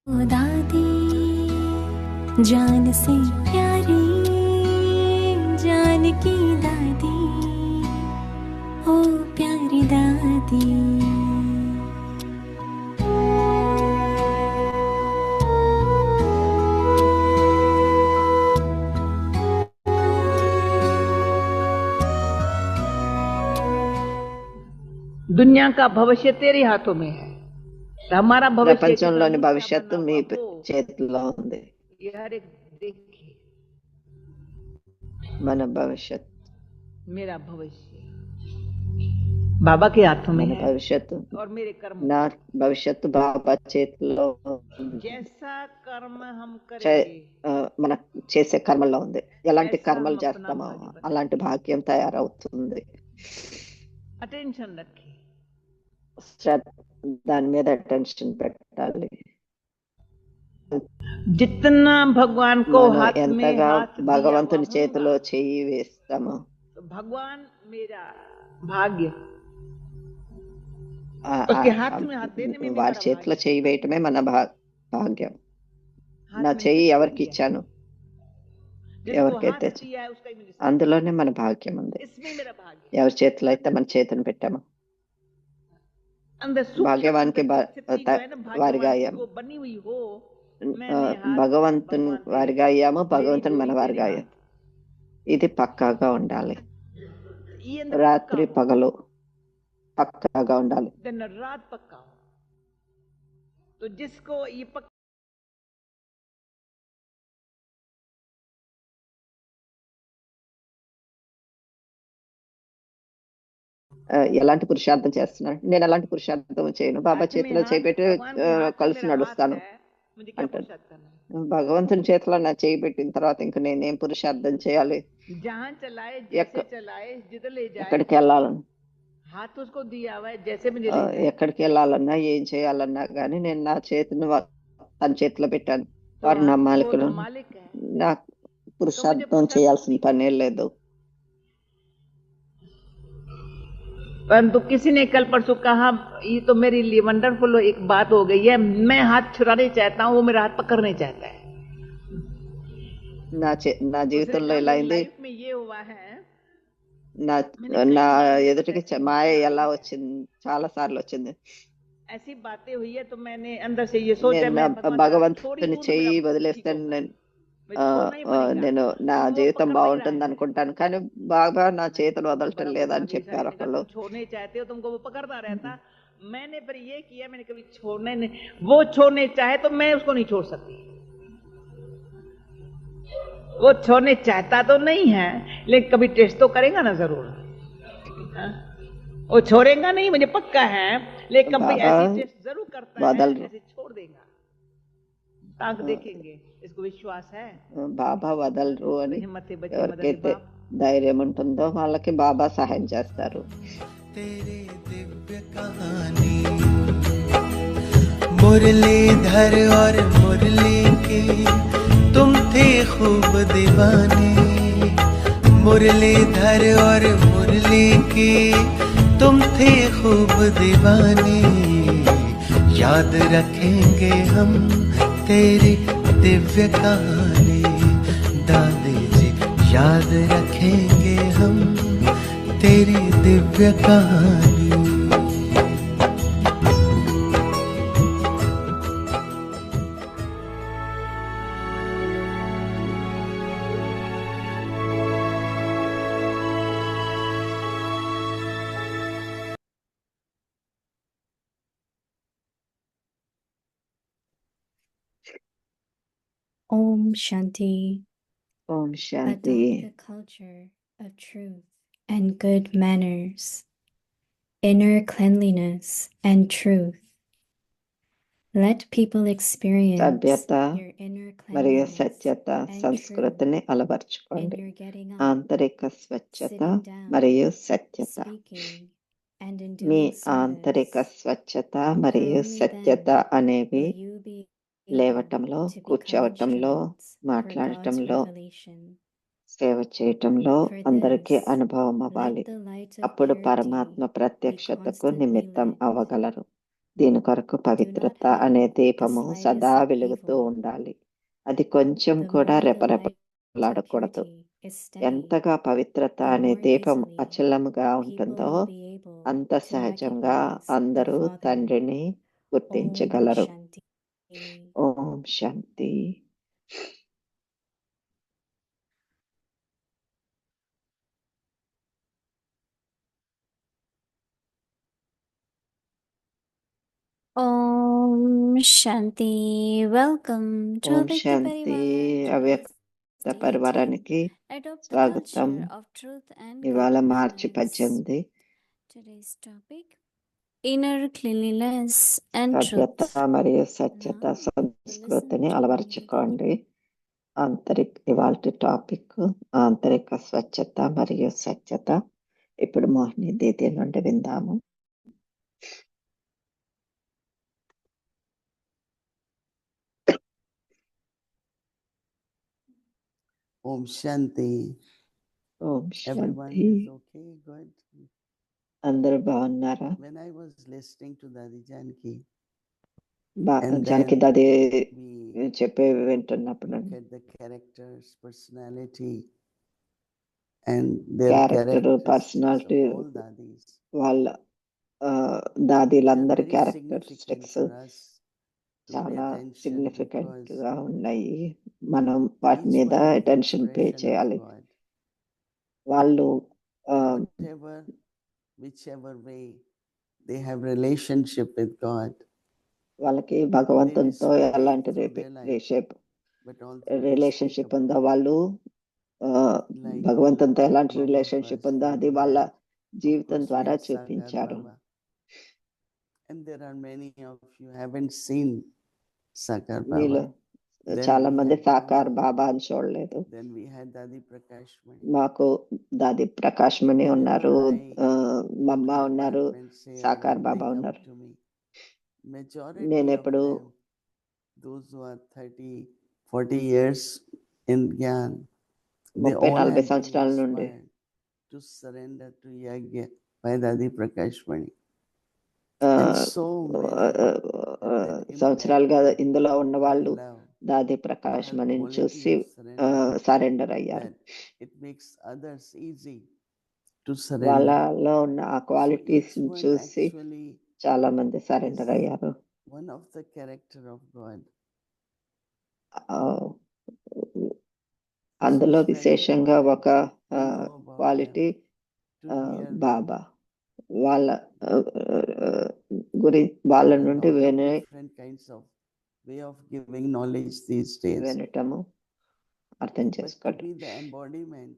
ओ दादी जान से प्यारी जान की दादी ओ प्यारी दादी। दुनिया का भविष्य तेरे हाथों में है। हमारा भविष्य ప్రపంచంలోని భవిష్యత్తు మీ చేతిలో ఉంది. देखिए మన భవిష్యత్తు, मेरा भविष्य बाबा के हाथों में మన है భవిష్యత్తు, और मेरे कर्म నా భవిష్యత్తు బాబా చేతిలో ఉంది. जैसा कर्म हम करेंगे మన చేసే కర్మల్లో ఉంది. ఎలాంటి ऐसा కర్మలు हम अपना చేస్తామో भाग्य बनाएंगे। అలాంటి భాగ్యం తయారవుతుంది. अटेंशन रखिए, దాని మీద అటెన్షన్ పెట్టాలి. जितना भगवान को మనం हाथ में ఎంతగా हाथ दिया భగవంతుని हुआ చేతిలో होगा, చెయ్యి వేస్తామో तो भगवान मेरा भाग्य ఆ- उसके ఆ- हाथ में हाथ देने में भी వారి बड़ा చేతిలో भाग्य చెయ్యి వేయటమే మన భాగ్యం. हाथ నా में చెయ్యి किसको ఎవరికి दिया? ఇచ్చాను, जिसको ఎవరికైతే हाथ दिया है उसका ही मुझे साथ అందులోనే మన భాగ్యం ఉంది. दिया। इसमें मेरा भाग्य ఎవరి చేతిలో అయితే మన చేతిని పెట్టామో अंदर सूक्ष्म భాగ్యవానికి स्थिति जो है ना, వారిగా भाग्यवान అయ్యాము. को बनी हुई हो। मैंने हाथ భగవంతుని भगवान तेरे వారిగా అయ్యాము, భగవంతుని मेरी మన डोरी వారిగా तेरे అయ్యాము. ఇది పక్కాగా ఉండాలి. हाथ। ये अंदर రాత్రి पक्का हो, పగలు పక్కాగా ఉండాలి. दिन रात पक्का हो। तो जिसको ये पक्का ఎలాంటి పురుషార్థం చేస్తున్నాడు, నేను ఎలాంటి పురుషార్థం చేయను, బాబా हाथ में చేతిలో हाथ, చేపెట్టి भगवान के हाथ में కలిసి मेरा हाथ నడుస్తాను है, मुझे क्या అంటాడు. पुरुषार्थ करना है? భగవంతుని చేతిలో నా చేయి పెట్టిన తర్వాత ఇంక నేనేం పురుషార్థం చేయాలి? जहां चलाए, जैसे चलाए, जिधर ले जाए, ఎక్కడికి వెళ్ళాలని हाथ उसको दिया हुआ है, जैसे मुझे ले जाए। ఎక్కడికి వెళ్ళాలన్నా ఏం చేయాలన్నా కానీ నేను నా చేతిని తన చేతిలో పెట్టాను. तो వారు నా वो మాలికలు, तो मालिक है। నా పురుషార్థం చేయాల్సిన పనే లేదు. परंतु किसी ने कल परसों कहा, ये तो मेरे लिए वंडरफुल एक बात हो गई है, मैं हाथ छुड़ाने चाहता हूँ, वो मेरा हाथ पकड़ने चाहता है। నా జీవితంలో ఇలా అయింది. लाइफ में ये हुआ है, నా నా ఎదుటికి మాయ ఎలా వచ్చింది, చాలా సార్లు వచ్చింది. ऐसी बातें हुई है तो मैंने अंदर से ये सोचा, నేను భగవంతుని చెయ్యి వదిలేస్తే నేను నా జీవితం బాగుంటుంది అనుకుంటాను, కానీ బాగా నా చేతులు వదలటం లేదని చెప్పారు ఒకళ్ళు. छोड़ने चाहते हो तुमको वो पकड़ता रहता। मैंने फिर ये किया, मैंने कभी छोड़ने नहीं, वो छोड़ने चाहे तो मैं उसको नहीं छोड़ सकती। वो छोड़ने चाहता तो नहीं है, लेकिन कभी टेस्ट तो करेगा ना जरूर। वो छोड़ेगा नहीं, मुझे पक्का है, लेकिन कभी ऐसी टेस्ट जरूर करता है, ऐसे छोड़ देगा। ताक देखेंगे, इसको विश्वास है। బాబా వదలరు అని ఎవరికైతే ధైర్యం ఉంటుందో వాళ్ళకి బాబా సహాయం చేస్తారు. तेरे दिव्य कहानी मुरलीधर और मुरली के तुम थे खूब दीवाने, मुरलीधर और मुरली के तुम थे खूब दीवाने, याद रखेंगे हम तेरी दिव्य कहानी, दादी जी याद रखेंगे हम तेरी दिव्य कहानी। Om Shanti. Om Shanti. Adopt a culture of truth and good manners, inner cleanliness and truth. Let people experience సభ్యత your inner మరియు cleanliness సత్యత and సంస్కృతిని truth in అలవర్చుకోండి. your getting up, ఆంతరిక స్వచ్ఛత sitting down, మరియు సత్యత, speaking, and in me doing ఆంతరిక service, స్వచ్ఛత మరియు for only సత్యత then అనేవి will you be లేవటంలో, able to become కూర్చోవటంలో, instruments for God's మాట్లాడటంలో, revelation. సేవ చేయటంలో For అందరికీ this, అనుభవం let అవ్వాలి. the light of అప్పుడు purity పరమాత్మ be ప్రత్యక్షతకు constantly నిమిత్తం lit. అవ్వగలరు. దీని కొరకు Do పవిత్రత not అనే have the దీపము slightest సదా of వెలుగుతూ evil. ఉండాలి. అది కొంచెం The కూడా more the light of రెపరెపలాడకూడదు. purity is steady, ఎంతగా పవిత్రత the అనే more దీపం easily అచలముగా people ఉంటుందో will be able అంత to సహజంగా recognize the అందరూ Father. తండ్రిని Om గుర్తించగలరు. Shanti. Om Shanti. Om Shanti. Welcome to Om Avyakta Shanti. Parivar. అవ్యక్త Today's పరివారానికి 18. Adopt the స్వాగతం. culture of truth and ఇవాళ good March manners. 18. Today's topic: inner cleanliness and సభ్యత truth. మరియు సత్యత Now, సంస్కృతిని listen to అలవర్చుకోండి. ఇవాల్టి topic ఆంతరిక స్వచ్ఛత మరియు సత్యత. ఇప్పుడు మోహిని దీది నుండి విందాము. Om Shanti. Om Everyone Shanti. is okay, good. అందరూ బాగున్నారా? When I was listening to Dadi Janki, Janaki దాది we చెప్పే వింటున్నప్పుడు look at the characters, personality, and their character characteristics personality of all Dadis. వాళ్ళ They're దాదీలందరి very characteristics significant for us to pay చాలా attention significant because గా ఉన్నాయి. మనం వాటి each మీద one is the attention pay expression of చేయాలి. God. వాళ్ళు Whichever way they have relationship with God, వాళ్ళకి they భగవంతునితో display it ఎలాంటి through their life, but also they speak relationship about ఉందో it. వాళ్ళు Like భగవంతునితో ఎలాంటి Baba రిలేషన్షిప్ was ఉందో అది saying వాళ్ళ here, of జీవితం course we ద్వారా have Sakar చూపించారు. Baba. And there are many of you haven't seen Sakar మీలో Baba. Then చాలా we మంది had సాకార్ Mama. బాబా అని చూడలేదు. Then we had Dadi Prakash Mani. మాకు దాది ప్రకాష్ మణి ఉన్నారు, Whenever I మమ్మ go to ఉన్నారు, department sales Sakar and Baba they come ఉన్నారు. to me, majority నేను of ఎప్పుడు them, those who are 30, 40 years in Gyan, they 30-40 all have been సంవత్సరాల నుండి inspired to surrender to Yagya by Dadi Prakash Mani. ఆ, And so many have that సంవత్సరాలుగా impact ఇందులో ఉన్న her వాళ్ళు love, దాది ప్రకాష్ her మణిని quality చూసి of surrender, సరెండర్ అయ్యారు. that it makes others easy to surrender. వాళ్ళలో ఉన్న ఆ So క్వాలిటీస్ each one చూసి actually చాలా మంది సరెండర్ is అయ్యారు. one of the character of God. ఆ, So అందులో it's very విశేషంగా important ఒక to know about them, quality to hear them. బాబా. వాళ్ళ వాళ్ళ There are నుండి lot of different kinds of way of giving knowledge these days. వినటము, అర్థం But to చేసుకోవటం. be the embodiment,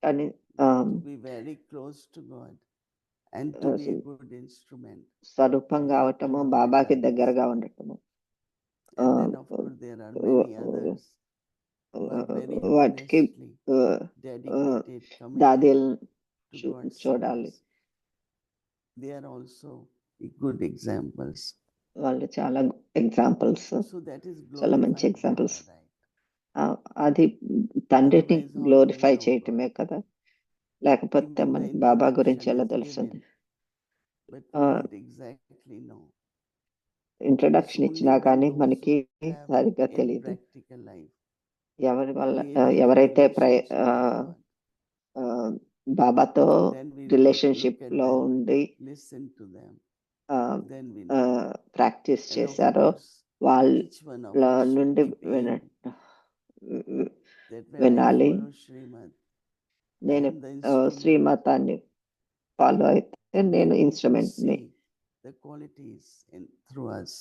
కానీ to be very close to God and to be a good instrument. స్వరూపం we have to కావటము, know బాబాకి better this. దగ్గరగా ఉండటము. And then of course there are many others who are very వాటికి honestly dedicated, దాది committed to God's చూడాలి. service. They are also good examples. వాళ్ళు చాలా examples, So that is చాలా మంచి glorifying ఎగ్జాంపుల్స్. God, right? అది తండ్రిని Otherwise, how do we glorify know చేయటమే God? కదా, లేకపోతే Even the మనకి బాబా గురించి introduction ఎలా is తెలుస్తుంది? given, but we don't exactly know. It's introduction only ఇచ్చినా when కానీ those మనకి who have సరిగ్గా in తెలియదు. practical life ఎవరి వల్ల created a ఎవరైతే relationship with God, బాబాతో then we relationship look at లో them, ఉండి listen to them, then we know. Practice And of చేశారో course, వాళ్ళ each one of us should నుండి keep aim that when I వినాలి. follow Srimad, I నేను am the instrument శ్రీమతాన్ని follow అయితే నేను and people instrument ని. see the qualities through us,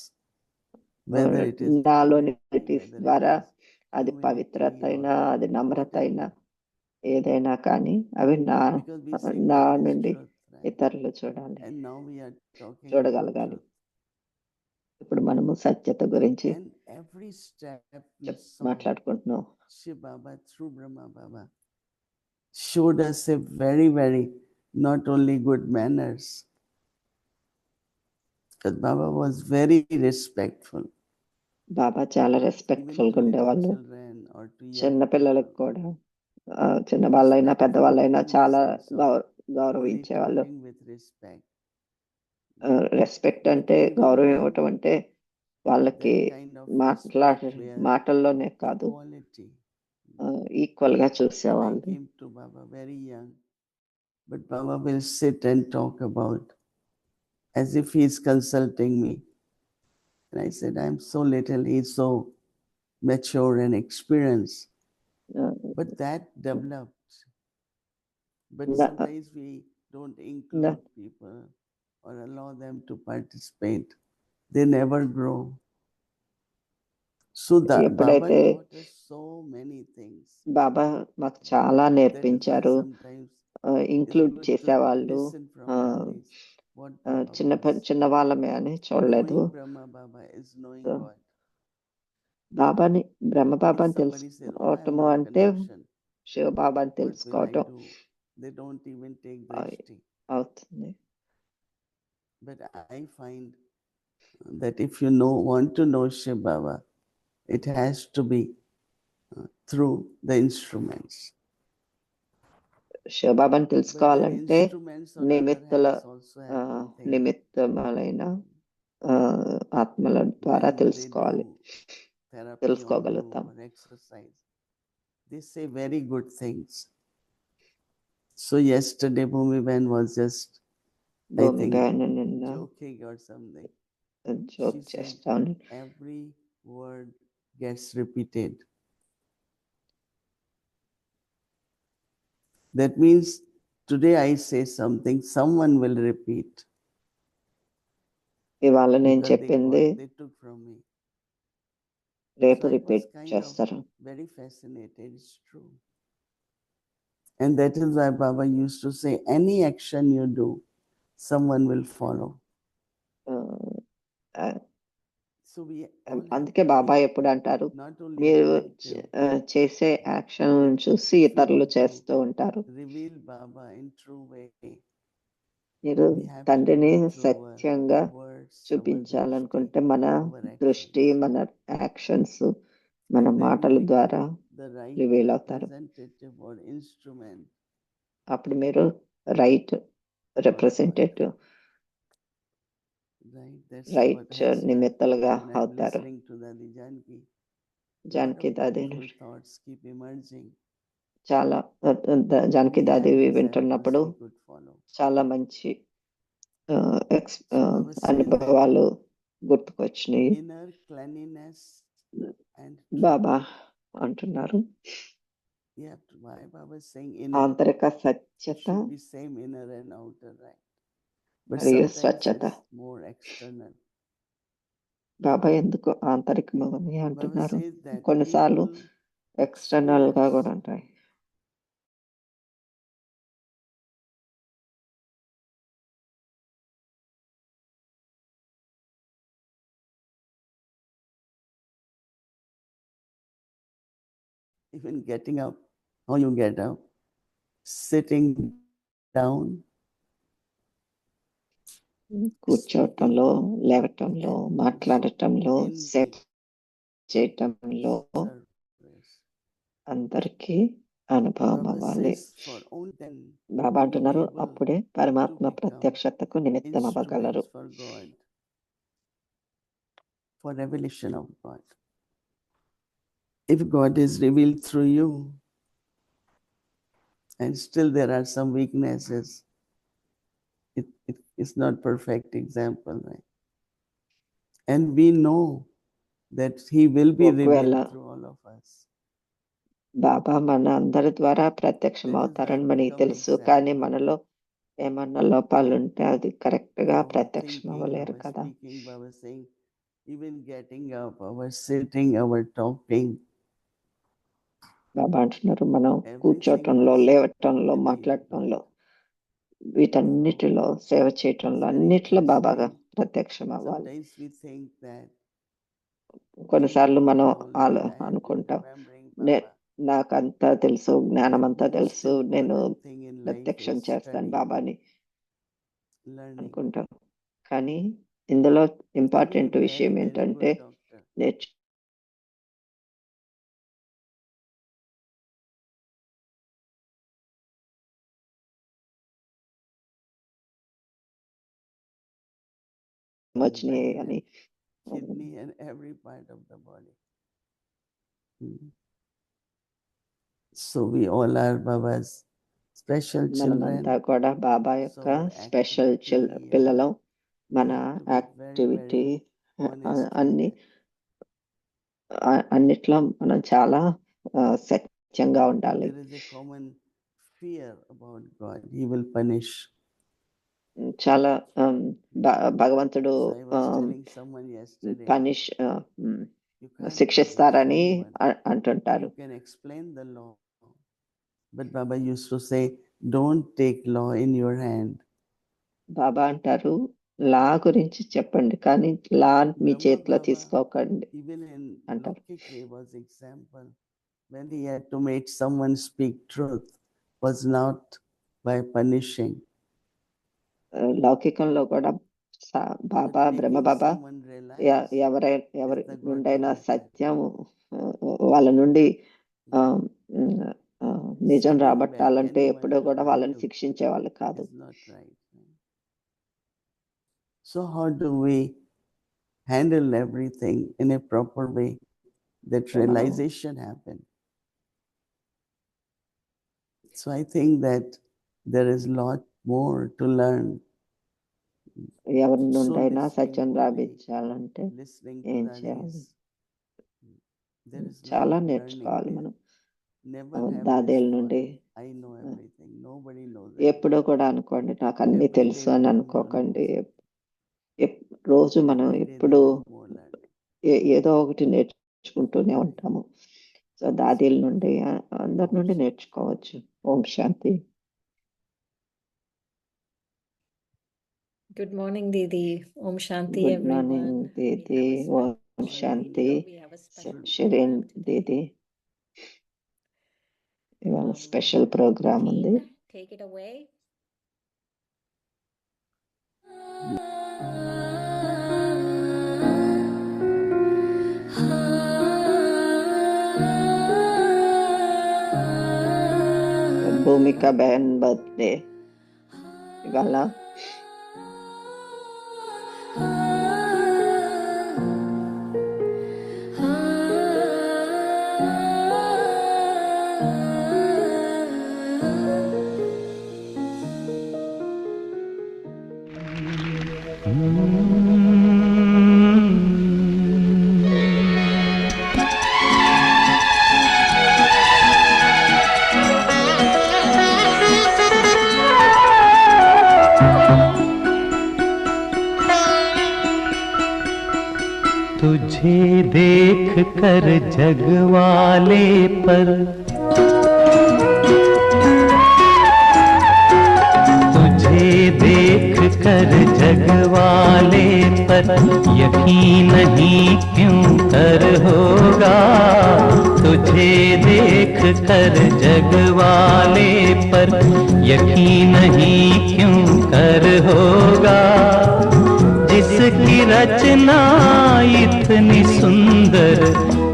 whether it is నాలోని purity, qualities whether it ద్వారా is అది humility పవిత్రత అయినా, or అది నమ్రత అయినా, whatever. ఏదైనా కానీ అవి Because we say నా God is నుండి truth, right? ఇతరులు చూడాలి, And now we are talking about చూడగలగాలి. truth. ఇప్పుడు మనము సత్యత గురించి And every step we saw, మాట్లాడుకుంటున్నాం. Shiv Baba through Brahma Baba showed us a very, very not only good manners, but Baba was very respectful. బాబా చాలా Even respectful to గా little ఉండేవాళ్ళు. children or to young చిన్న పిల్లలకు people. కూడా చిన్న వాళ్ళైనా Respectful పెద్దవాళ్ళైనా in the చాలా sense of only గౌరవించేవాళ్ళు. talking with respect. Respect అంటే But even గౌరవం then, ఇవ్వటం అంటే వాళ్ళకి that kind of respect where మాటల్లోనే కాదు, equality. ఈక్వల్ గా When I చూసేవాళ్ళు. came to Baba very young, but Baba will sit and talk about as if he's consulting me. And I said, I'm so little, he's so mature and experienced. But that developed. But sometimes we don't include people or allow them to participate. They never grow. So that Baba ఎప్పుడైతే taught us so many things. బాబా మాకు చాలా That is why నేర్పించారు, sometimes include it's good to చేసేవాళ్ళు. listen from elders what Baba చిన్న wants. చిన్న వాళ్ళమే అని చూడలేదు. Knowing Brahma Baba is knowing So, God. బాబాని బ్రహ్మ If బాబాని somebody says, oh, I have తెలుసుకోవటము no అంటే connection, శివ బాబాని what will I తెలుసుకోవటం do? They don't even take అయ్ drishti. అవుతుంది. But I find that if you want to know Shiv Baba, it has to be through the instruments. Shiva బాబాని But then తెలుసుకోవాలంటే instruments on other నిమిత్తల hands also have one thing. నిమిత్తములైన ఆత్మల ద్వారా When they తెలుసుకోవాలి, do therapy on you తెలుసుకోగలుగుతాం. or exercise, they say very good things. So yesterday Bhumi Ben was just, I భూమి think, గాయన నిన్న joking or something. Joke She said చేస్తాను. every word gets repeated. That means today I say something, someone will repeat. ఇవాళ నేను Because చెప్పింది they took from me. రేపు So I was repeat kind of చేస్తారు. very fascinated. It's true. And that is why Baba used to say, any action you do, someone will follow. So we all have అందుకే to Baba be ఎప్పుడు అంటారు, not only మీరు attentive, చేసే action చూసి if you ఇతరులు want to చేస్తూ ఉంటారు. reveal Baba in true way, మీరు we have to తండ్రిని do it through our సత్యంగా words, our చూపించాలనుకుంటే drishti, మన our దృష్టి, actions. మన యాక్షన్స్, మన And then మాటల we ద్వారా become the right రివీల్ అవుతారు. representative or instrument అప్పుడు మీరు right for God. Representative, Right? That's right what has done. నిమిత్తలుగా When I'm అవుతారు. listening to Dadi Janki, lot Janaki of దాది beautiful thoughts keep emerging. చాలా Janaki Many దాది habits వింటున్నప్పుడు we could follow. చాలా మంచి So Baba says that అనుభవాలు గుర్తుకొచ్చినాయి. inner cleanliness and Baba truth. అంటున్నారు, You have to, why Baba is saying inner? ఆంతరిక It స్వచ్ఛత should be same inner and outer, right? But మరియు sometimes స్వచ్ఛత. it's more external. బాబా ఎందుకు ఆంతరికమని Baba అంటున్నారు? says that కొన్నిసార్లు people external గా experience కూడా ఉంటాయి. even getting up, how you get up, sitting down, కూర్చోవటంలో, లేవటంలో, and మాట్లాడటంలో, in సేవ the చేయటంలో service. అందరికీ అనుభవం Baba అవ్వాలి. says for only then Baba you will be అంటున్నారు, able అప్పుడే to పరమాత్మ become ప్రత్యక్షతకు నిమిత్తం అవ్వగలరు, instruments for God, for revelation of God. If God is revealed through you, and still there are some weaknesses, it's not perfect example, right? And we know that He will be ఒకవేళ revealed through all of us. బాబా మన అందరి ద్వారా ప్రత్యక్షం That is why అవుతారని we మనకి come తెలుసు, కానీ example. మనలో ఏమన్నా లోపాలు ఉంటే అది కరెక్ట్ గా Our ప్రత్యక్షం thinking, అవ్వలేరు our కదా. speaking, Baba saying, even getting up, our sitting, our talking, బాబా అంటున్నారు, మనం everything కూర్చోటంలో, must లేవటంలో, reveal మాట్లాడటంలో, God. వీటన్నిటిలో, సేవ చేయటంలో, It's very అన్నిట్లో బాబాగా interesting. ప్రత్యక్షం అవ్వాలి. Sometimes we think that we కొన్నిసార్లు know మనం knowledge. I have been అనుకుంటాం, remembering నే- Baba. నాకంతా తెలుసు, జ్ఞానం The అంతా most తెలుసు, నేను important thing in life ప్రత్యక్షం is చేస్తాను study, బాబాని learning. అనుకుంటాం. కానీ ఇందులో He will be important very, విషయం very ఏంటంటే good doctor. నేర్చు వచ్చినాయి brain అని and kidney and every part of the body. So we all are Baba's special children. మనమంతా కూడా బాబా యొక్క So స్పెషల్ activity, పిల్లలం. మన we have to be very, activity very honest with అన్ని it. అన్నిట్లో మనం చాలా సత్యంగా ఉండాలి. There is a common fear about God. He will punish. చాలా భగవంతుడు So I was telling someone yesterday, punish you can't శిక్షిస్తారని punish anyone. అంటుంటారు. You can explain the law. But Baba used to say, don't take law in your hand. బాబా అంటారు లా గురించి చెప్పండి కానీ లా మీ Brahma చేతిలో Baba, తీసుకోకండి even in అంటారు. Lokik was example, when he had to make someone speak truth, was not by punishing. లౌకికంలో కూడా బాబా but Brahma making Baba someone realize ఎవరి is the God నుండైనా of nature. సత్యం వాళ్ళ నుండి నిజం Sending రాబట్టాలంటే back ఎప్పుడూ anyone to కూడా వాళ్ళని Manu శిక్షించే వాళ్ళు కాదు. is not right. So how do we handle everything in a proper way that So now- realization happen? So I think that there is lot more to learn. ఎవరి So నుండైనా listening Satyam to me, రాబించాలంటే listening to ఏం Radis, చేయాలి? there is చాలా lot నేర్చుకోవాలి learning మనం. there. Never have దాదేల this నుండి thought, I know everything. Nobody knows ఎప్పుడో everything. కూడా అనుకోండి నాకు అన్ని Every తెలుసు day అని we come to అనుకోకండి. know. రోజు మనం Every day ఎప్పుడు there is more learning. ఏదో ఒకటి నేర్చుకుంటూనే ఉంటాము. సో దాదీల నుండి అందరి నుండి నేర్చుకోవచ్చు. Om Shanti. Good morning, Didi. Om Shanti, good everyone. Morning didi. Om Shanti. We have a special షిరీన్ program today. దీది. ఇవాళ స్పెషల్ ప్రోగ్రామ్ ఉంది. Team, take it away. Bhumika బహన్ బర్త్డే ఇవాళ. तुझे देख कर जग वाले पर तुझे देख कर जग वाले पर यकीन नहीं क्यों कर होगा। तुझे देख कर जग वाले पर यकीन नहीं क्यों कर होगा। जिसकी रचना इतनी सुंदर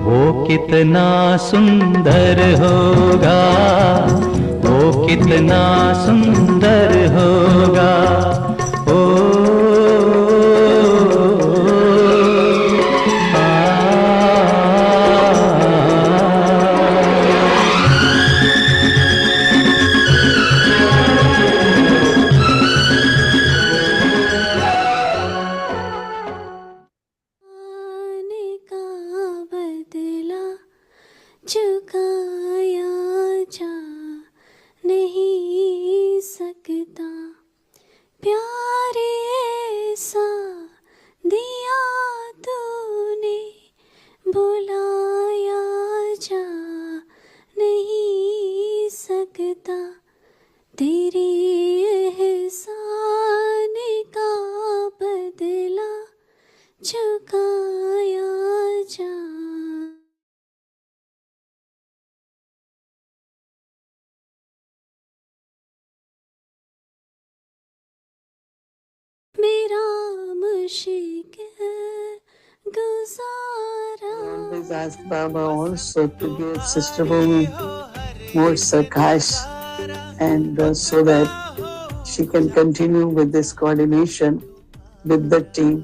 वो कितना सुंदर होगा। वो कितना सुंदर होगा। ओ चुकाया जा नहीं सकता। प्यार ऐसा दिया तूने बुलाया जा नहीं सकता। तेरे एहसान का बदला चुकाया जा। मेरा मुश्किल गुजारा। Always ask Baba also to give Sister Bhumi more sarkash and so that she can continue with this coordination with the team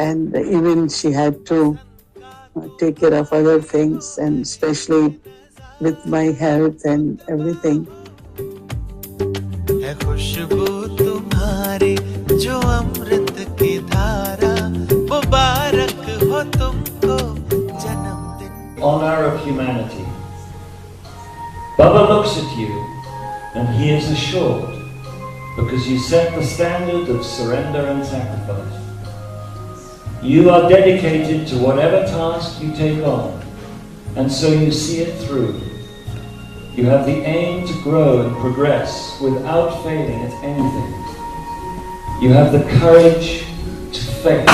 and even she had to take care of other things, and especially with my health and everything. है खुशबू तुम्हारी जो अमृत की धारा, मुबारक हो तुमको जन्मदिन। Honor of humanity. Baba looks at you and he is assured because you set the standard of surrender and sacrifice. You are dedicated to whatever task you take on, and so you see it through. You have the aim to grow and progress without failing at anything. You have the courage to faith.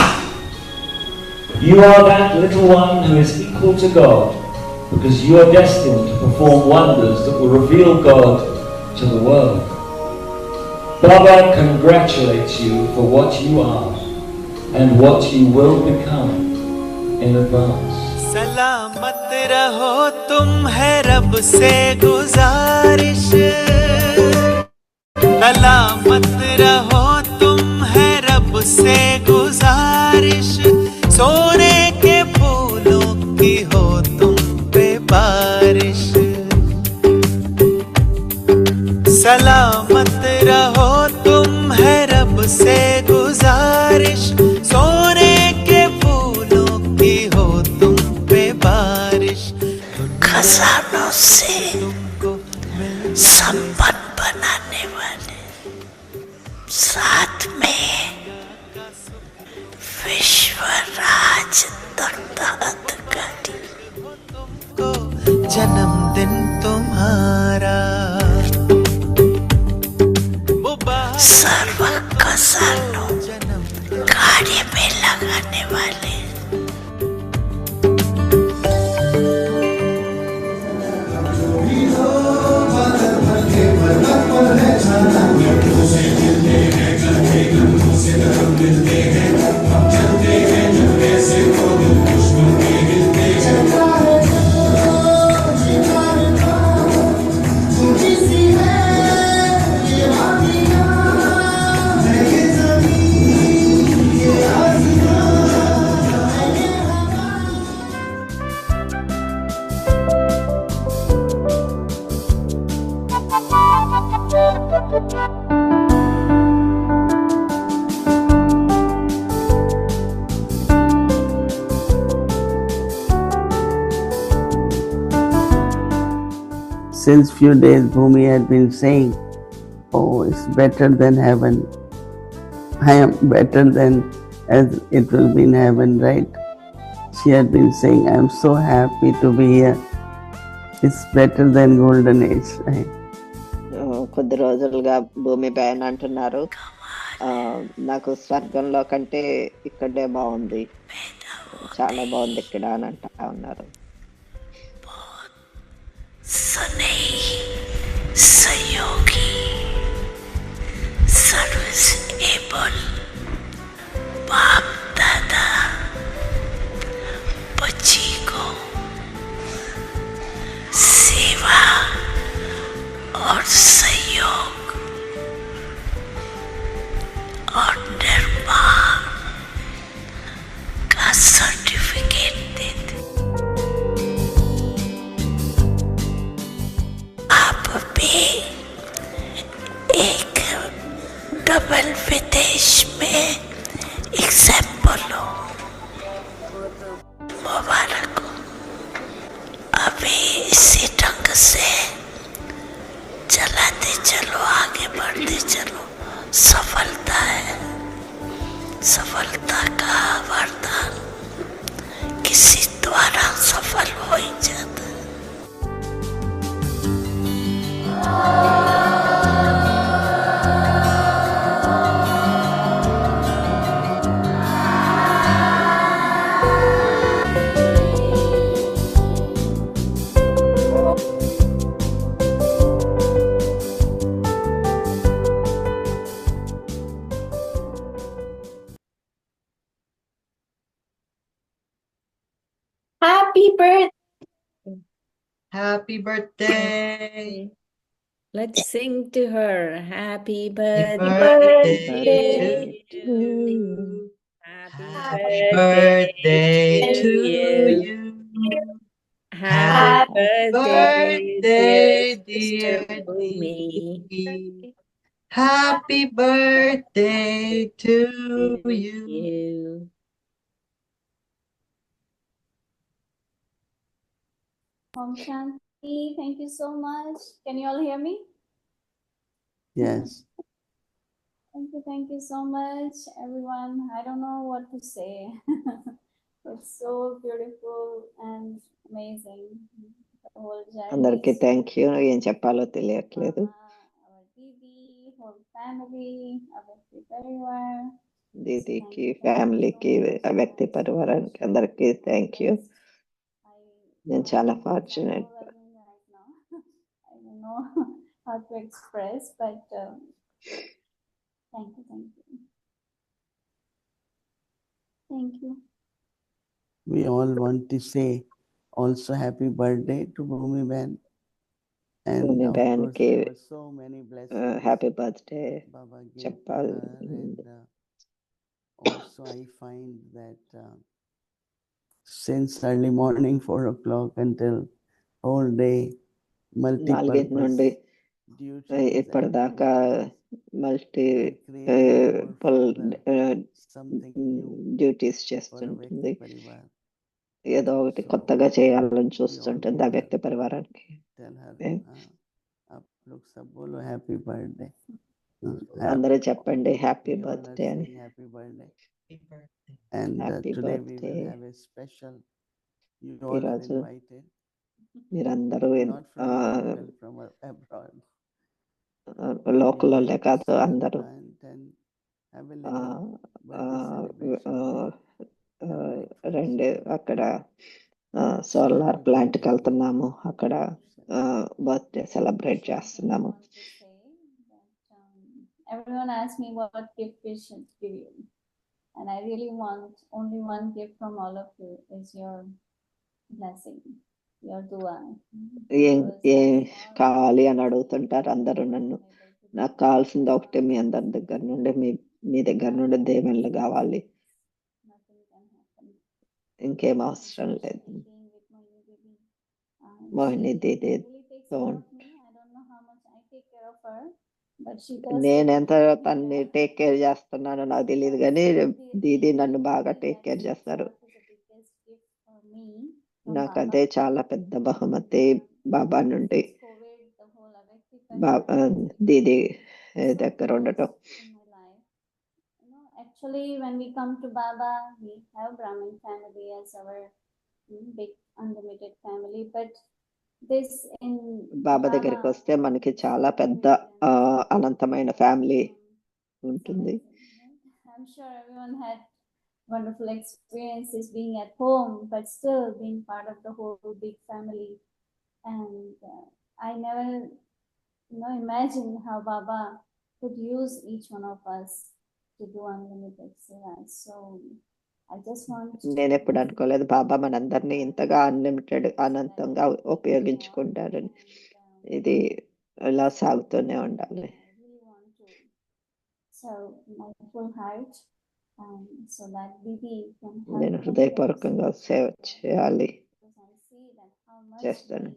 You are that little one who is equal to God because you are destined to perform wonders that will reveal God to the world. Baba congratulates you for what you are and what you will become in advance. सलामत रहो तुम है रब से गुजारिश, सलामत रहो तुम है रब से गुजारिश, सोने के फूलों की हो तुम पे बारिश। सलामत रहो तुम है रब से गुजारिश, सोने के फूलों की हो तुम पे बारिश। खजानों से संपन्न बनाने वाले, साथ में विश्वराज दंडाधिकारी। जन्मदिन तुम्हारा सर्व खजानों गाड़ी में लगाने वाले। Since few days Bhumi had been saying, oh, it's better than heaven. I am better than as it will be in heaven, right? She had been saying, I am so happy to be here. It's better than golden age, right? కొద్ది రోజులుగా భూమి పైన అంటున్నారు, నాకు స్వర్గంలో కంటే ఇక్కడే బాగుంది, చాలా బాగుంది ఇక్కడ అని అంటా ఉన్నారు. सहयोगी, सर्विस एबल, बाप दादा बच्ची को सेवा और सहयोग और निर्माण का सर्टिफिकेट देते। आप भी एक डबल विदेश में एग्जाम्पल हो। मुबारक हो। अभी इसी ढंग से चलाते चलो, आगे बढ़ते चलो। सफलता है, सफलता का वरदान किसी द्वारा सफल हो ही जाता है। Happy birthday! Happy birthday. Let's sing to her. Happy Happy birthday birthday to to you. you. Happy birthday to you. Happy Happy birthday, birthday, dear dear Bhumi. Dee. Happy birthday to you. You. Om Shanti, thank you so much. Can you all hear me? Yes. Thank you so much, everyone. I don't know what to say. It's so beautiful and amazing. The whole journey. అందరికి thank you. ఏం చెప్పాలో తెలియట్లేదు. Our Didi, whole family, our Parivar. దీదీకి, ఫ్యామిలీకి, వ్యక్తి పరివారానికి అందరికీ thank you. నేను చాలా fortunate. I don't know how to express, but thank you. Thank you. We all want to say also happy birthday to Bhumi Ben. And Bhumi of Ben course, ki, there were so many blessings happy birthday Baba gave to చెప్పాలి. her. And also I find that since early morning 4 o'clock until whole day, 4 నుండి duties ఇప్పటిదాకా something new duties for a చేస్తుంటుంది. Vyakti Parivar. ఏదో ఒకటి కొత్తగా చేయాలని చూస్తుంటుంది ఆ వ్యక్తి పరివారానికి. Tell her, आप लोग सब बोलो happy birthday. అందరూ చెప్పండి happy We all are birthday అని. saying happy birthday. And Happy today we birthday. will have a special. You all are ఈరోజు invited. మీరందరూ Not from local, from abroad. Local We వాళ్ళే will కాదు, sit అందరూ and have a little birthday celebration. రండి. అక్కడ solar ప్లాంట్కి వెళ్తున్నాము. అక్కడ బర్త్డే సెలబ్రేట్ చేస్తున్నాము. Everyone asked me what gift we should give you, and I really want only one gift from all of you is your blessing, your dua. ఏం కావాలి అని అడుగుతుంటారు అందరూ నన్ను. నాకు కావాల్సింది ఒకటే, మీ అందరి దగ్గర నుండి, మీ దగ్గర నుండి దేవెనలు కావాలి, ఇంకేం అవసరం లేదు. మోహిని దీది నేను ఎంత తన్ని టేక్ కేర్ చేస్తున్నానో నాకు తెలియదు, కానీ దీది నన్ను బాగా టేక్ కేర్ చేస్తారు. నాకు అదే చాలా పెద్ద బహుమతి బాబా నుండి, దీది దగ్గర ఉండటం. Actually, when we come to Baba, we have Brahmin family as our big unlimited family, but this in బాబా దగ్గరికి వస్తే మనకి చాలా పెద్ద అనంతమైన ఫ్యామిలీ ఉంటుంది. I'm sure everyone had wonderful experiences being at home, but still being part of the whole big family. And I never, imagine how Baba could use each one of us to do unlimited seva. So I just want. నేను ఎప్పుడు అనుకోలేదు బాబా మనందరినీ ఇంతగా unlimited అనంతంగా ఉపయోగించుకుంటారని. ఇది ఇలా సాగుతూనే ఉండాలి. So my full heart, so that Didi can help. నేను హృదయపూర్వకంగా సేవ చేయాలి, చేస్తాను.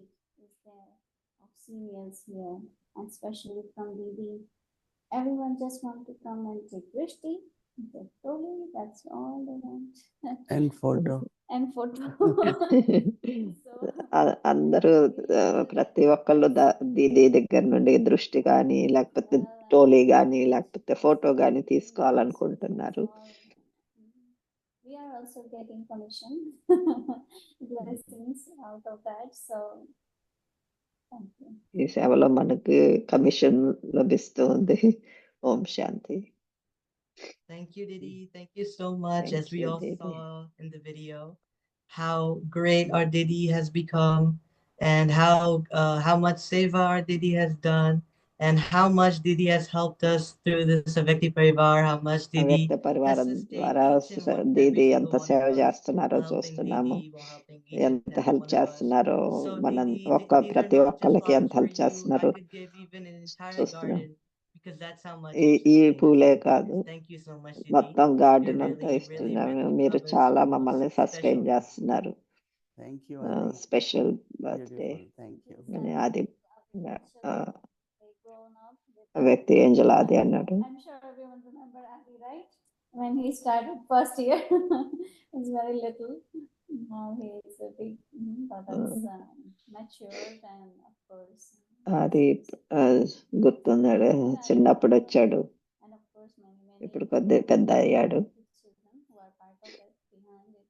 Of seniors here, and especially from Didi, everyone just want to come and take Vrishti, take Toli, that's all they want. And photo. And photo. అందరూ ప్రతి ఒక్కళ్ళు దీది దగ్గర నుండి దృష్టి కానీ, లేకపోతే టోలీ కానీ, లేకపోతే ఫోటో కానీ తీసుకోవాలనుకుంటున్నారు. We are also getting commission blessings out of that, so thank you. ఈ సేవలో మనకు కమిషన్ లభిస్తుంది. ఓం శాంతి. Thank you, Didi. Thank you so much. Thank As we you, all Didi. saw in the video, how great our Didi has become, and how much seva our Didi has done, and how much Didi has helped us through this Vyakti Parivar. How much Didi వ్యక్తి పరివారం ద్వారా దీది ఎంత సేవ చేస్తున్నారో చూస్తున్నాము, ఎంత help చేస్తున్నారో, మనం ప్రతి ఒక్కళ్ళకి ఎంత హెల్ప్ చేస్తున్నారో చూస్తున్నాం. because that's how much ఈ interesting this పూలే hobby కాదు, is. Thank you so much, Didi. మొత్తం We're గార్డెన్ అంతా really ఇస్తున్నాము. meant to మీరు Baba's చాలా most మమ్మల్ని సస్టైన్ special. చేస్తున్నారు. Thank you, Adi. Special birthday Beautiful. Thank you. అని అది They grown up with వ్యక్తి ఏంజల్ ఆది అన్నాడు. I'm sure everyone remember Adi, right? When he started first year, it's very little. Now he is a big, but that's matured and of course. అది గుర్తున్నాడు, చిన్నప్పుడు వచ్చాడు, And of course, many ఇప్పుడు కొద్ది పెద్ద అయ్యాడు. children who are part of it behind it.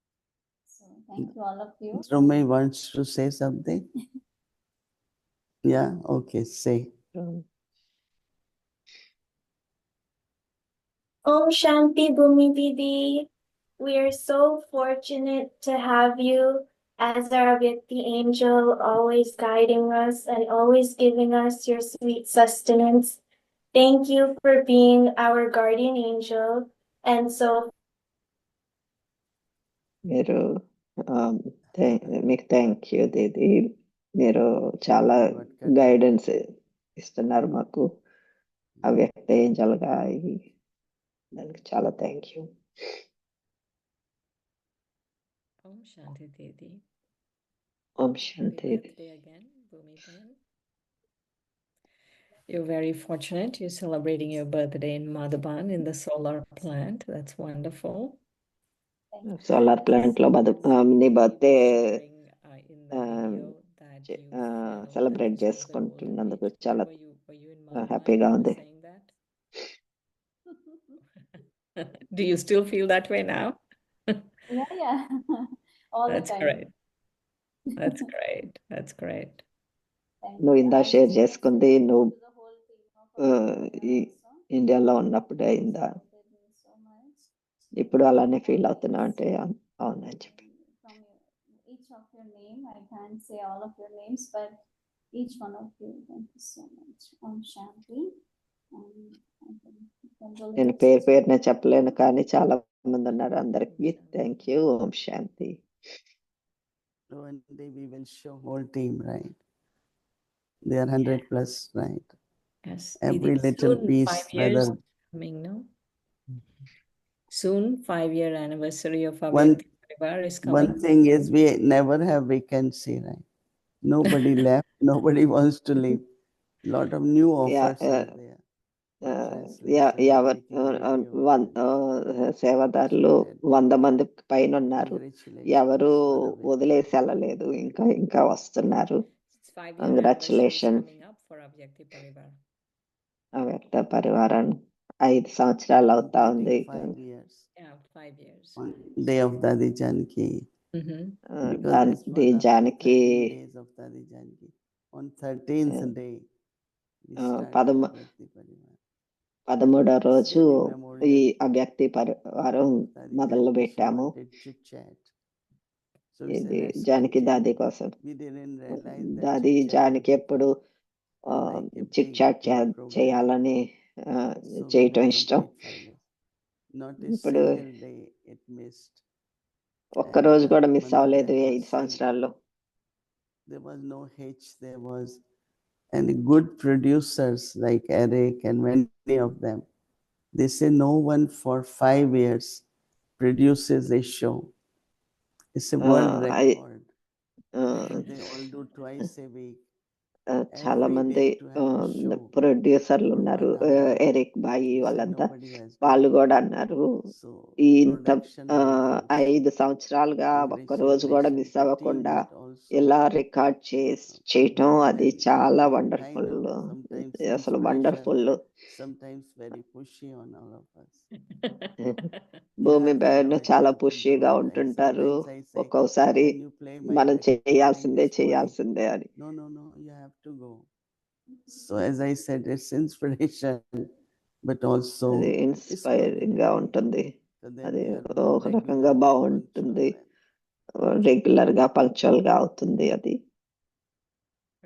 So thank you all of you. Drumai wants to say something. Yeah, okay, say. Om Shanti Bhumi Didi. We are so fortunate to have you as our Vyakti angel, always guiding us and always giving us your sweet sustenance. Thank you for being our guardian angel. And so మీరు మీకు thank you దీది. మీరు చాలా guidance ఇస్తున్నారు మాకు, ఆ వ్యక్తి ఏంజల్గా. దానికి చాలా thank you. Om Shanti Didi. Om Shanti. Happy birthday again, Bhumi Pen. You're very fortunate. You're celebrating your birthday in Madhuban in the solar plant. That's wonderful. Solar plant లో నీ బర్త్డే సెలబ్రేట్ చేసుకుంటున్నందుకు చాలా హ్యాపీగా ఉంది. Do you still feel that way now? Yeah. All That's the time. great. That's great. That's great. నువ్వు ఇందా share చేసుకుంది నువ్వు ఈ ఇండియాలో ఉన్నప్పుడే అయిందా? ఇప్పుడు అలానే ఫీల్ అవుతున్నా అంటే అవునని చెప్పి. Each of your name, I can't say all of your names, but each one of you, thank you so much. Om Shanti. నేను పేరునే చెప్పలేను, కానీ చాలా మంది ఉన్నారు. అందరికి thank you. Om Shanti. One day we will show whole team, right? They are 100 plus, right? Yes. Every Didi, little soon piece, 5 years whether coming, no? Soon 5-year anniversary of our one, Vyakti Parivar is coming. one thing is we never have vacancy, right? Nobody left, nobody wants to leave. Lot of new offers are there. సేవాదారులు 100 మంది పైన ఉన్నారు. ఎవరు వదిలేసి వెళ్ళలేదు, ఇంకా ఇంకా వస్తున్నారు. Congratulation. వ్యక్త పరివారం 5 సంవత్సరాలు అవుతా ఉంది. 5 years. Yeah, 5 years. On day of Dadi Janki. Dadi Janki. Days of Dadi Janki. On 13th day. 13వ రోజు ఈ అవ్యక్తి పరివారం మొదలు పెట్టాము. ఇది జానకి దాది కోసం. దాది జానకి ఎప్పుడు చిట్ చాట్ చేయాలని చేయటం ఇష్టం. ఇప్పుడు ఒక్కరోజు కూడా మిస్ అవ్వలేదు 5 సంవత్సరాల్లో. There was no hitch, there was and good producers like Eric and many of them. They say no one for 5 years produces a show. It's a world record. They all do twice a week. చాలా మంది ప్రొడ్యూసర్లు ఉన్నారు, Eric బాయి వాళ్ళంతా. వాళ్ళు కూడా అన్నారు ఇంత 5 సంవత్సరాలుగా ఒక్క రోజు కూడా మిస్ అవ్వకుండా ఇలా రికార్డ్ చేయటం అది చాలా వండర్ఫుల్. అసలు వండర్ఫుల్. భూమి పైన చాలా పుష్గా ఉంటుంటారు. ఒక్కోసారి మనం చేయాల్సిందే అని. To go. So as I said, it's inspiration, but also inspiring గా ఉంటుంది. అది ఒక రకంగా బాగుంటుంది. రెగ్యులర్ గా పంక్చువల్ గా అవుతుంది అది.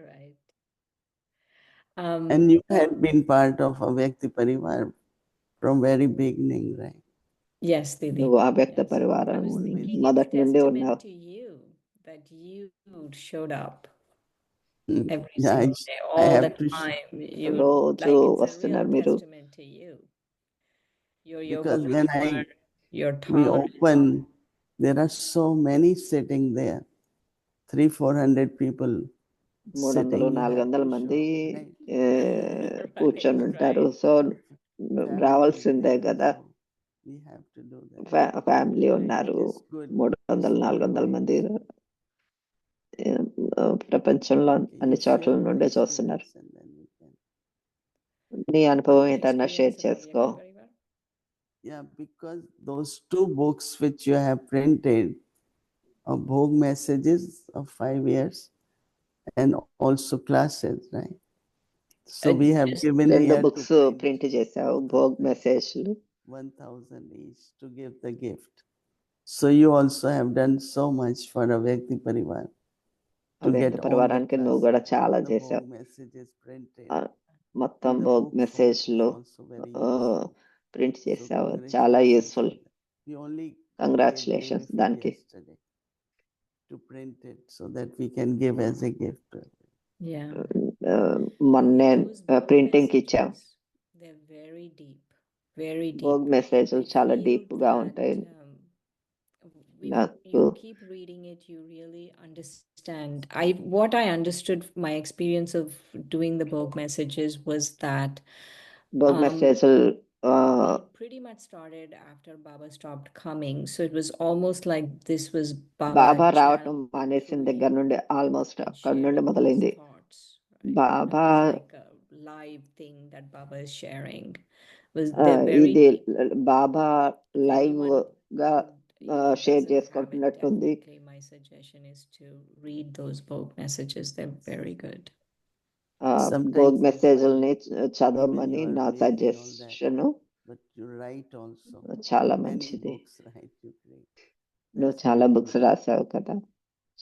Right. And you had been part of Vyakti Parivar from very beginning, right? Yes, Didi. నువ్వు అవ్యక్త పరివారం మొదటి నుండి ఉన్నావు. To you that you showed up every Yeah, single day, I all the have to, time. You రోజు like it's a real వస్తున్నారు మీరు. testament to you. Your yoga because when power, your we tolerance. open, there are so many sitting there, 300-400 people 300 sitting. You have 400 to మంది show, right? కూర్చొని ఉంటారు. right. So Family is రావాల్సిందే there, కదా. so we have to do that. Family Right. ఉన్నారు, It is good. 300 It's 400 good మంది vibes. ప్రపంచంలో Okay, అన్ని you చోట్ల share your నుండే చూస్తున్నారు. experience and then we can. నీ అనుభవం Your ఏదన్నా షేర్ experience of చేసుకో. Avyakta Parivar? Yeah, because those 2 books which you have printed of Bhog messages of 5 years and also classes, right? So we have Just given 2 here to books print print చేసావు, భోగ్ మెసేజ్లు. 1,000 each to give the gift. So you also have done so much for Avyakti Parivar to అవ్యక్త get all the పరివారానికి నువ్వు కూడా classes, చాలా all the చేసావు. Bhog messages printed. మొత్తం And the Bhog book form is మెసేజ్లు also very useful. Print So చేసావు, చాలా congratulations useful. for that. We only gave day congratulations before దానికి. yesterday to print it so that we can give as a gift to everyone. yeah. మొన్నే Those book printing ఇచ్చాం. messages, they're very deep, very భోగ్ deep. మెసేజ్లు I చాలా feel deep గా that ఉంటాయి. you keep reading it, you really understand. What I understood, my experience of doing the Bog messages was that భోగ్ మెసేజ్లు we pretty much started after Baba stopped coming. So it was almost like this was Baba Baba రావటం channeling మానేసిన through దగ్గర him నుండి almost and అక్కడ నుండి sharing these మొదలైంది. thoughts. Right? It Baba was like a live thing that Baba is sharing. They're very ఇది deep. Baba If live anyone గా even share doesn't have it, చేసుకుంటున్నట్టుంది. definitely my suggestion is to read those Bog messages. They're very good. Sometimes Bhog I మెసేజ్లని find చదవమని even you are నా reading all that, suggestion. but you write also. చాలా Many మంచిది. books, right? You create. నువ్వు That's చాలా very books good. రాసావు కదా,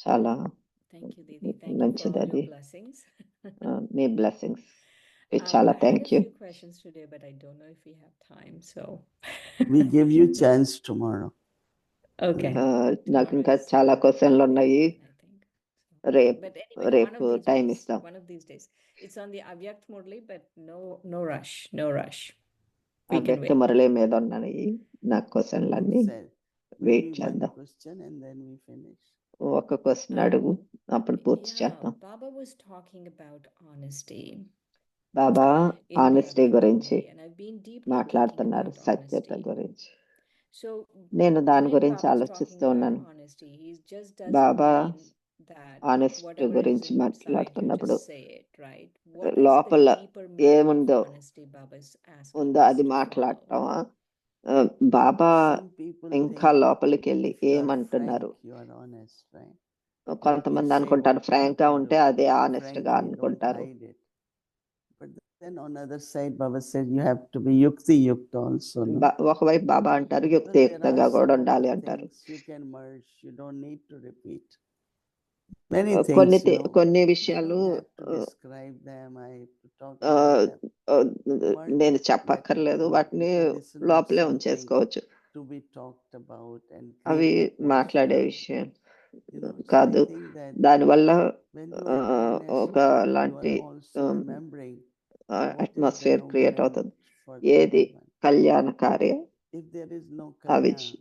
చాలా Thank you, Didi. Thank you మంచిది for all అది. your blessings. మీ బ్లెస్సింగ్స్ చాలా I had thank a you. few questions today, but I don't know if we have time. So We give you chance tomorrow. okay. నాకు Tomorrow ఇంకా is చాలా క్వశ్చన్లు ఉన్నాయి. I think. So, రేపు but anyway, one రేపు of these time days, ఇస్తాం. one of these days. It's on the Avyakt Murli, but no rush, no rush. We can అవ్యక్త wait. Murali మీద ఉన్నాయి నా క్వశ్చన్లన్నీ. Said, వెయిట్ maybe one చేద్దాం. question and then we finish. ఒక question అడుగు, అప్పుడు పూర్తి Yeah, చేద్దాం. Baba was talking about honesty Baba in the honesty Avyakt గురించి Murli, and I've been deeply thinking మాట్లాడుతున్నారు, about సత్యత honesty. గురించి. So నేను దాని when గురించి Baba's ఆలోచిస్తూ talking ఉన్నాను. about honesty, he just doesn't Baba mean that honest whatever is గురించి inside you మాట్లాడుతున్నప్పుడు just say it, right? What is the లోపల deeper meaning of ఏముందో honesty Baba is asking ఉందో us అది to follow? మాట్లాడటమా? బాబా Some people ఇంకా think లోపలికి వెళ్ళి if you are ఏమంటున్నారు? frank, you are honest, right? కొంతమంది say అనుకుంటారు what ఫ్రాంక్ గా people ఉంటే do. అదే ఆనెస్ట్ గా Frankly, don't అనుకుంటారు. hide it. But then on the other side, Baba said you have to be yukti yukta also. No? ఒకవైపు బాబా అంటారు Because there యుక్తియుక్తంగా are కూడా some ఉండాలి other అంటారు. things you can merge. You don't need to repeat. Many కొన్ని things, you know, కొన్ని I విషయాలు don't have to describe them. I have to talk about them. నేను But చెప్పక్కర్లేదు, వాటిని because this is not లోపలే something ఉంచేసుకోవచ్చు. to be talked about and అవి create మాట్లాడే atmosphere. విషయం You know, so I కాదు. think that దానివల్ల when you are honest, ఒక you లాంటి are also remembering what is atmosphere create Danogaram అవుతుంది. for ఏది everyone. కళ్యాణకారి If there is no అవి Kalyan,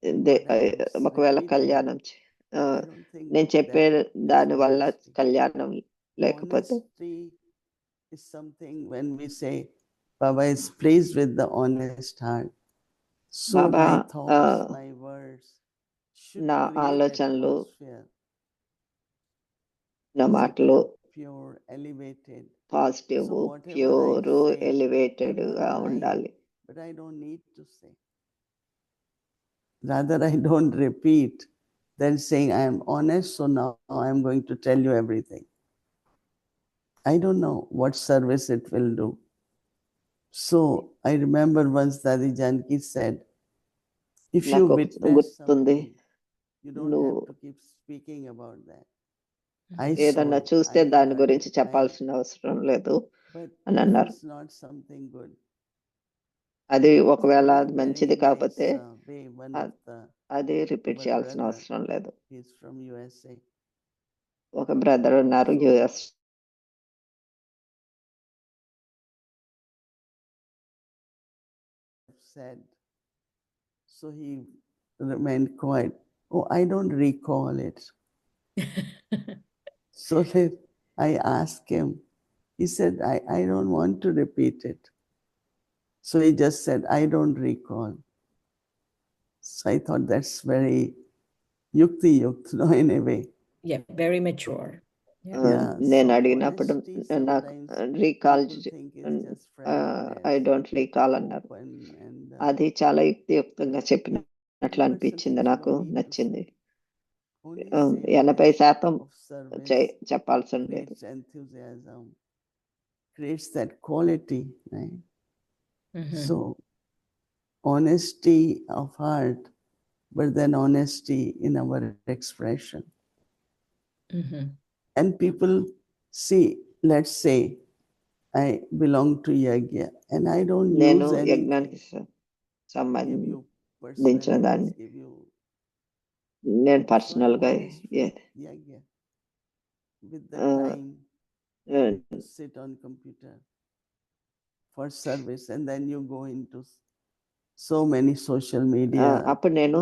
what I am ఒకవేళ repeating, కళ్యాణం I don't think నేను చెప్పే that is దాని వల్ల honesty. కళ్యాణం లేకపోతే Honesty is something when we say Baba is pleased with the honest heart. So Baba my thoughts, my words should నా create ఆలోచనలు, atmosphere నా మాటలు pure, elevated. Positive, So whatever I pure, say, elevated I'm not గా lying, ఉండాలి. but I don't need to say. Rather, I don't repeat than saying I am honest, so now I am going to tell you everything. I don't know what service it will do. So I remember once Dadi Janki said, if you నాకు witness గుర్తుంది, something, you don't నువ్వు have to keep speaking about that. I saw ఏదన్నా it, చూస్తే I దాని heard గురించి it, చెప్పాల్సిన అవసరం లేదు but అని if అన్నారు. it's not something good, అది ఒకవేళ very, అది very మంచిది nice కాకపోతే way, one of the అది రిపీట్ our చేయాల్సిన brother, అవసరం లేదు. he's from USA. ఒక బ్రదర్ ఉన్నారు US. Said. So he remained quiet. Oh, I don't recall it. So I asked him. He said, I don't want to repeat it. So he just said, I don't recall. So I thought that's very yukti, no, in a way. Yeah, very mature. నేను అడిగినప్పుడు నాకు recall I don't recall అన్నారు. అది చాలా యుక్తియుక్తంగా చెప్పినట్లు అనిపించింది, నాకు నచ్చింది. 80% చెప్పాల్సి ఉండేది. Creates that quality, right? So honesty of heart, but then honesty in our expression. And people see, let's say, I belong to Yagya and I don't use anything. సంబంధించిన దాన్ని నేను పర్సనల్గా Yagya. With the time, you sit on computer for service and then you go into so many social media. అప్పుడు నేను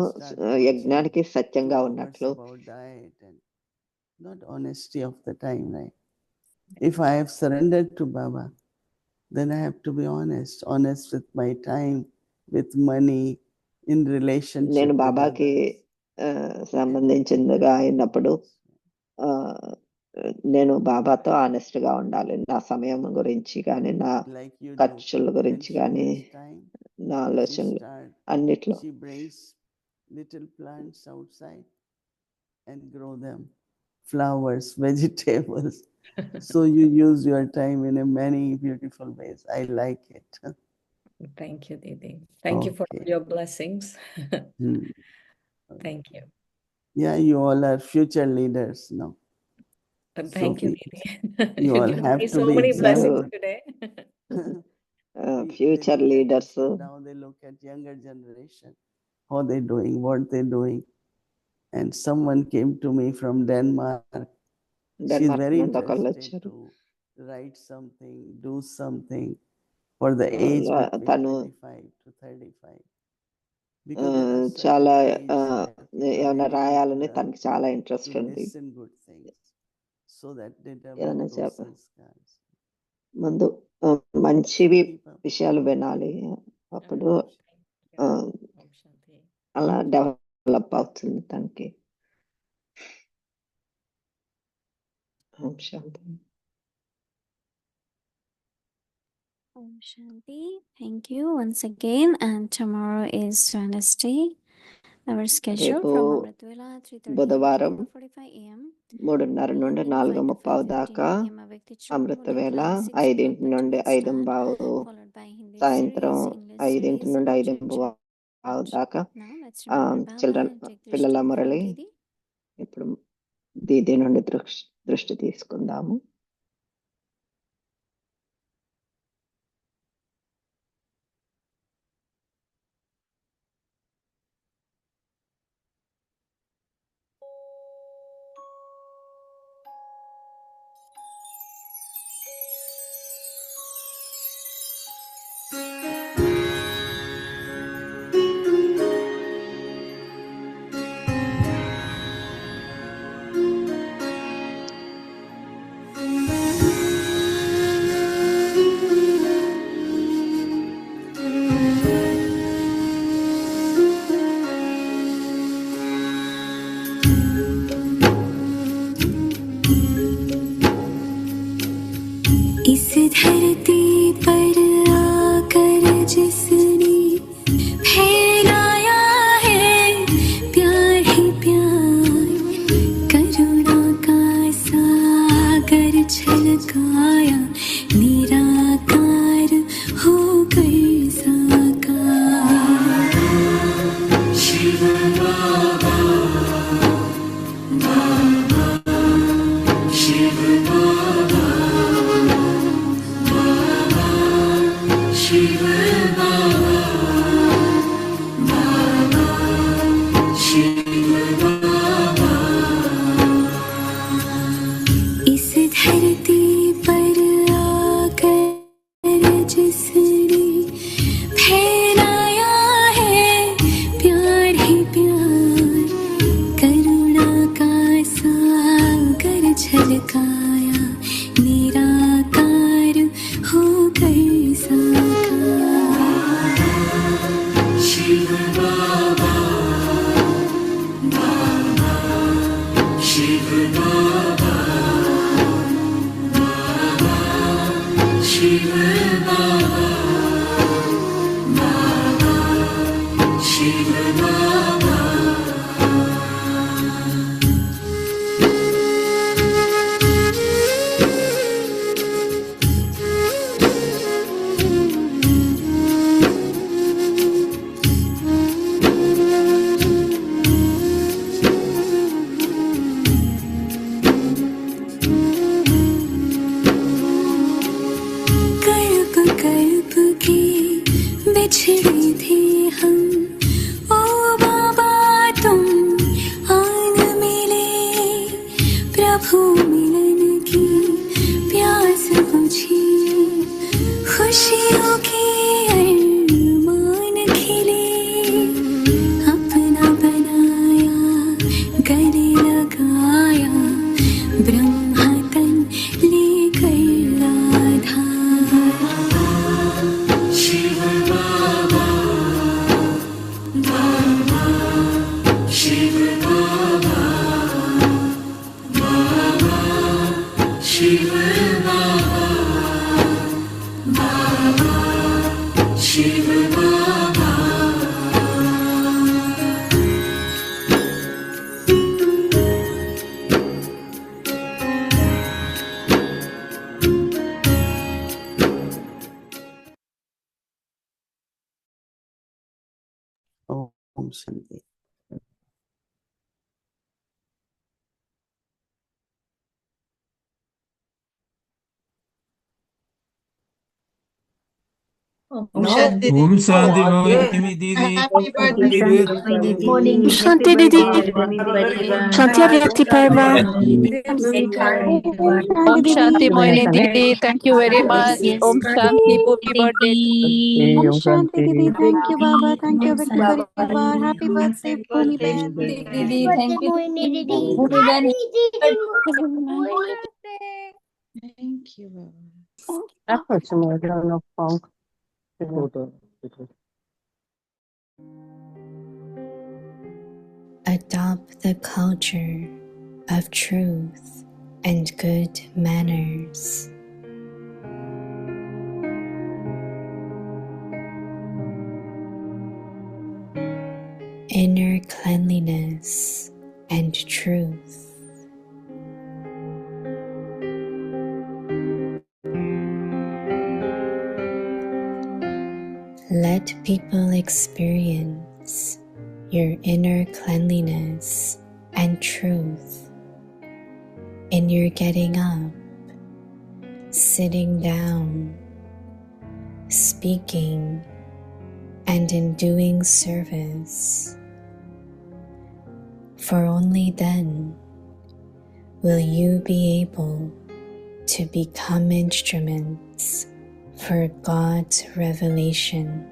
యజ్ఞానికి సత్యంగా ఉన్నట్లు, not honesty of the time, right? If I have surrendered to Baba, then I have to be honest with my time, with money, in relationship. నేను బాబాకి సంబంధించిందిగా అయినప్పుడు నేను బాబాతో ఆనెస్ట్గా ఉండాలి. నా సమయం గురించి కానీ, నా ఖర్చుల గురించి కానీ, నా ఆలోచనలు అన్నిట్లో. She brings little plants outside and grow them. Flowers, vegetables. So you use your time in a many beautiful ways. I like it. Thank you, Didi. Thank you for your blessings. Thank you. Yeah, you all are future leaders now. Thank you, Didi. You all have to so be many blessings today. Future leaders. Now they look at younger generation, how they're doing, what they're doing. And someone came to me from Denmark. She's very interested to write something, do something for the age between 25 to 35. చాలా ఏమైనా రాయాలని తనకి చాలా interest ఉంది. ఏమైనా ముందు మంచివి విషయాలు వినాలి, అప్పుడు అలా డెవలప్ అవుతుంది తనకి. ఓం శాంతి. Om Shanti. Thank you once again. And tomorrow is Wednesday. Our schedule from Amritwela 3:30 బుధవారం to 4:45 a.m. 3:30 నుండి 4:30 దాకా అమృతవేళ, 5 నుండి 5:15, సాయంత్రం 5 నుండి 5:15 దాకా చిల్డ్రన్ పిల్లల మురళి. ఇప్పుడు దీది నుండి దృష్టి తీసుకుందాము. इस धरती पर आकर जिसने फैलाया है प्यार ही प्यार, करुणा का सागर छलकाया, निराकार होकर साकार। शिव बाबा, बाबा, शिव बाबा, Shiva Baba, Baba, Shiva Baba, जिसने फैलाया है प्यार ही प्यार, करुणा का सागर छलकाया, निराकार होकर साकार। शिव बाबा, बाबा, शिव बाबा, बाबा, शिव बाबा, बाबा, शिव बाबा। कल्प के बिछड़े थे हम, ओ बाबा तुम आन मिले, प्रभु मिलन की प्यास बुझी, खुशियों के अरमान खिले, अपना बनाया गले लगाया, ब्रह्मा तन लेकर आधार। शिव बाबा, बाबा, शिव बाबा, बाबा, शिव बाबा, बाबा, शिव बाबा। Om Shanti. Om Shanti Om Didi. Shanti Oh, Bhavani Didi. Happy birthday. Morning. Shanti Didi. Shanti Avyakti Parva. Om Shanti Moini Didi. Thank you very much. Om Shanti. Happy birthday. Om Shanti Didi, thank you Baba, thank you Vikti Parivar, happy birthday Bhumi Behan. Didi, thank you. Bhumi Ben. Thank you Baba. Efforts more than of funk. Adopt the culture of truth and good manners. Inner cleanliness and truth. Let people experience your inner cleanliness and truth in your getting up, sitting down, speaking, and in doing service. For only then will you be able to become instruments for God's revelation.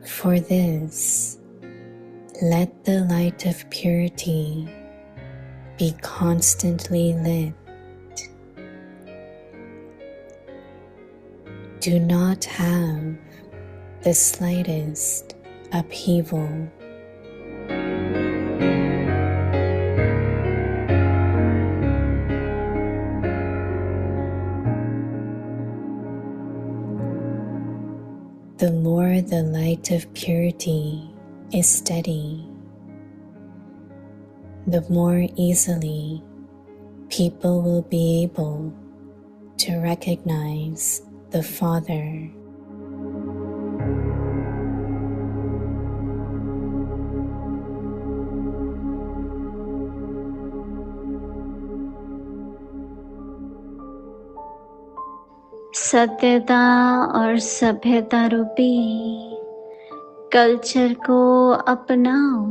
For this, let the light of purity be constantly lit. Do not have the slightest upheaval. The more the light of purity is steady, the more easily people will be able to recognize the Father. सत्यता और सभ्यता रूपी culture को अपनाओ।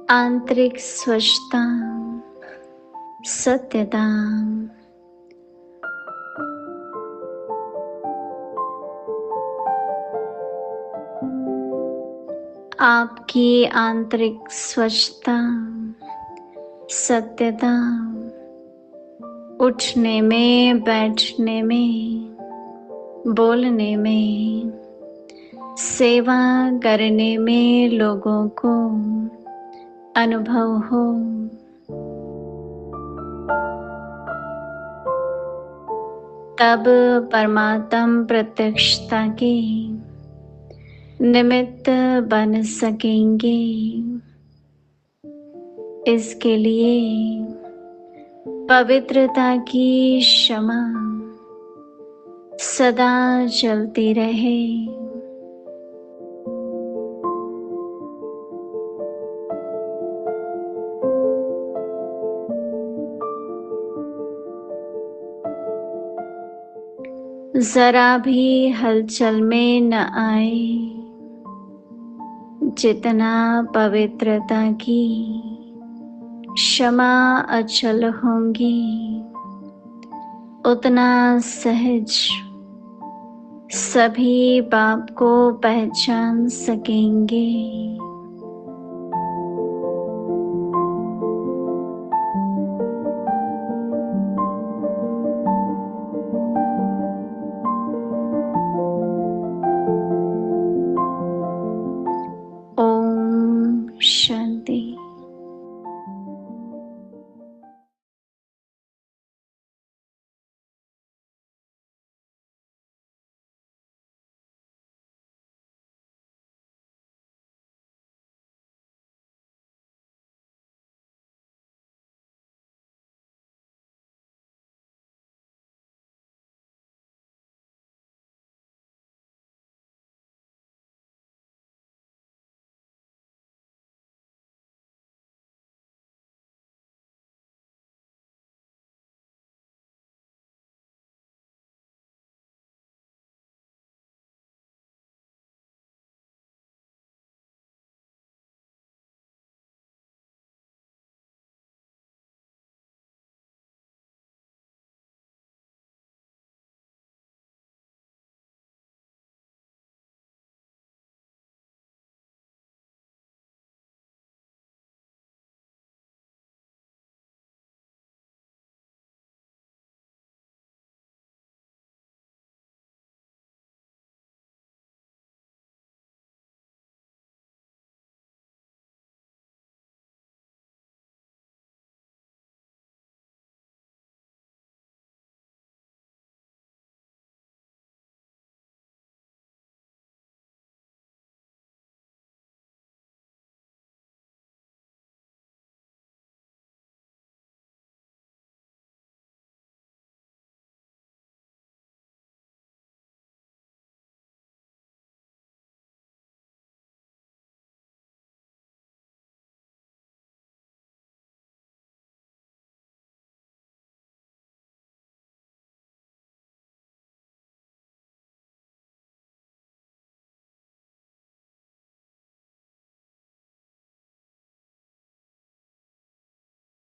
आंतरिक स्वच्छता, सत्यता, आपकी आंतरिक स्वच्छता, सत्यता उठने में, बैठने में, बोलने में, सेवा करने में लोगों को अनुभव हो। तब परमात्म प्रत्यक्षता के निमित्त बन सकेंगे। इसके लिए पवित्रता की क्षमा सदा चलती रहे। जरा भी हलचल में न आए। जितना पवित्रता की क्षमा अचल होंगी, उतना सहज सभी बाप को पहचान सकेंगे।